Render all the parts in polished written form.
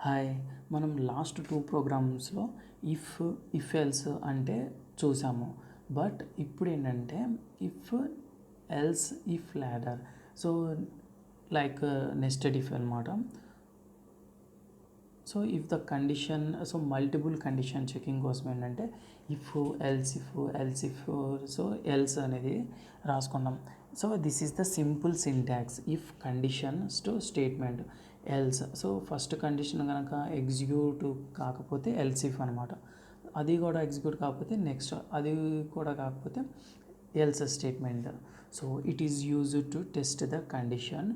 Hi, మనం last 2 ప్రోగ్రామ్స్లో if else అంటే చూసాము. బట్ ఇప్పుడు ఏంటంటే else if ladder. So like nested if అనమాట. So if the condition, so multiple condition checking కోసం ఏంటంటే ఇఫ్ సో ఎల్స్ అనేది రాసుకున్నాం. So this is the simple syntax. If conditions to statement else. So first condition కనుక execute కాకపోతే else if అనమాట. అది కూడా ఎగ్జిక్యూట్ కాకపోతే నెక్స్ట్, అది కూడా కాకపోతే else statement. So it is used to test the condition.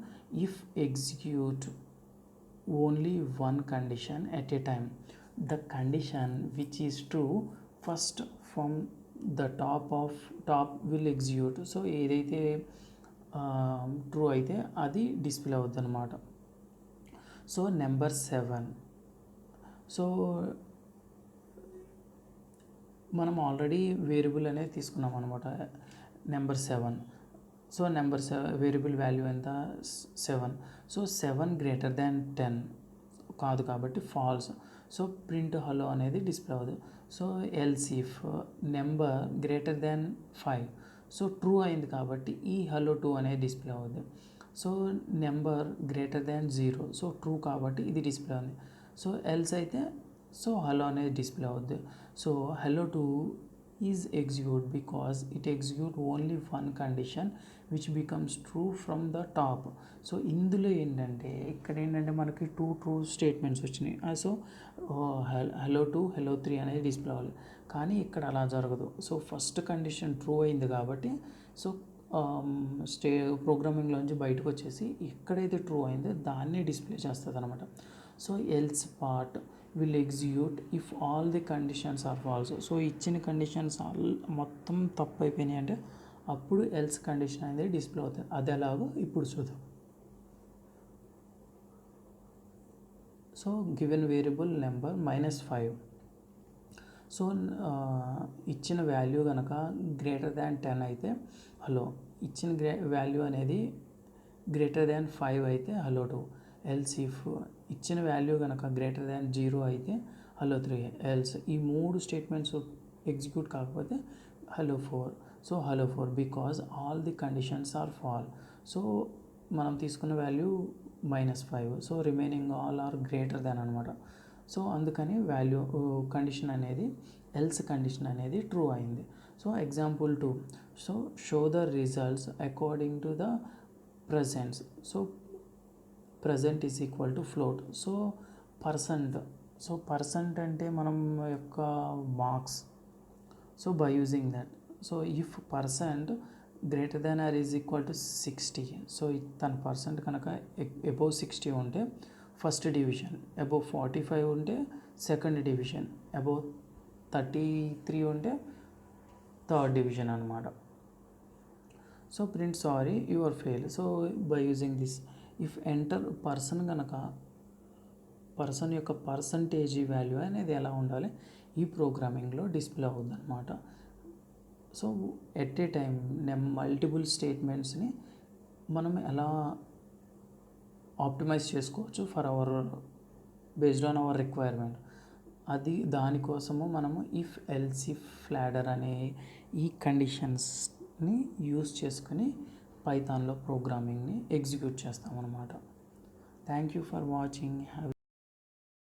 If execute only one condition at a time. The condition which is true first from the top will execute. So ఏదైతే true అయితే అది display అవుద్ది అనమాట. So number 7. So మనం already variable అనేది తీసుకున్నాం అనమాట, number 7. So number variable value ఎంత? 7. సో 7 గ్రేటర్ దాన్ 10 కాదు కాబట్టి ఫాల్స్. సో ప్రింట్ హలో అనేది డిస్ప్లే అవ్వదు. So else if number greater than 5. So true అయింది కాబట్టి ఈ హలో 2 అనేది డిస్ప్లే అవుద్ది. So number greater than 0. So true కాబట్టి ఇది డిస్ప్లే ఉంది. సో ఎల్స్ అయితే సో హలో అనేది డిస్ప్లే అవుద్ది. So hello 2 is execute because it execute only one condition which becomes true from the top. So ఇందులో ఏంటంటే ఇక్కడ ఏంటంటే మనకి 2 ట్రూ స్టేట్మెంట్స్ వచ్చినాయి. సో హలో 2 హలో 3 అనేది డిస్ప్లే అవ్వాలి, కానీ ఇక్కడ అలా జరగదు. సో ఫస్ట్ కండిషన్ ట్రూ అయింది కాబట్టి సో ప్రోగ్రామింగ్లోంచి బయటకు వచ్చేసి ఎక్కడైతే ట్రూ అయిందో దాన్ని డిస్ప్లే చేస్తుంది అనమాట. So else part will execute if all the conditions are false. So ఇచ్చిన కండిషన్స్ మొత్తం తప్పు అయిపోయినాయి అంటే అప్పుడు ఎల్స్ కండిషన్ అనేది డిస్ప్లే అవుతుంది. అది ఎలాగో ఇప్పుడు చూద్దాం. So given variable number -5. So ఇచ్చిన వాల్యూ కనుక గ్రేటర్ దాన్ 10 అయితే హలో, ఇచ్చిన వాల్యూ అనేది గ్రేటర్ దాన్ 5 అయితే హలో 2. ఎల్స్ ఇఫ్ ఇచ్చిన వాల్యూ కనుక గ్రేటర్ దాన్ 0 అయితే హలో 3. ఎల్స్ ఈ 3 స్టేట్మెంట్స్ ఎగ్జిక్యూట్ కాకపోతే hello 4. So hello 4 because all the conditions are fall. So మనం తీసుకున్న value -5. So remaining all are greater than అనమాట. సో అందుకని వాల్యూ కండిషన్ అనేది ఎల్స్ కండిషన్ అనేది ట్రూ అయింది. So example 2. So show the results according to the presents. So present is equal to float. So percent అంటే మనం యొక్క marks. So by using that, so if percent greater than or is equal to 60. So తన percent కనుక above 60 ఉంటే first division, above 45 ఉంటే second division, above 33 ఉంటే third division అనమాట. So print sorry your fail. So by using this if enter person కనుక person యొక్క percentage value అనేది ఎలా ఉండాలి ఈ ప్రోగ్రామింగ్లో డిస్ప్లే అవుతుంది అనమాట. So at a time multiple స్టేట్మెంట్స్ని మనం ఎలా ఆప్టిమైజ్ చేసుకోవచ్చు for our based on our requirement. దానికోసము మనము ఇఫ్ ఎల్స్ ఇఫ్ లాడర్ అనే ఈ కండిషన్స్ని యూస్ చేసుకుని పైథాన్లో ప్రోగ్రామింగ్ని ఎగ్జిక్యూట్ చేస్తామన్నమాట. Thank you for watching.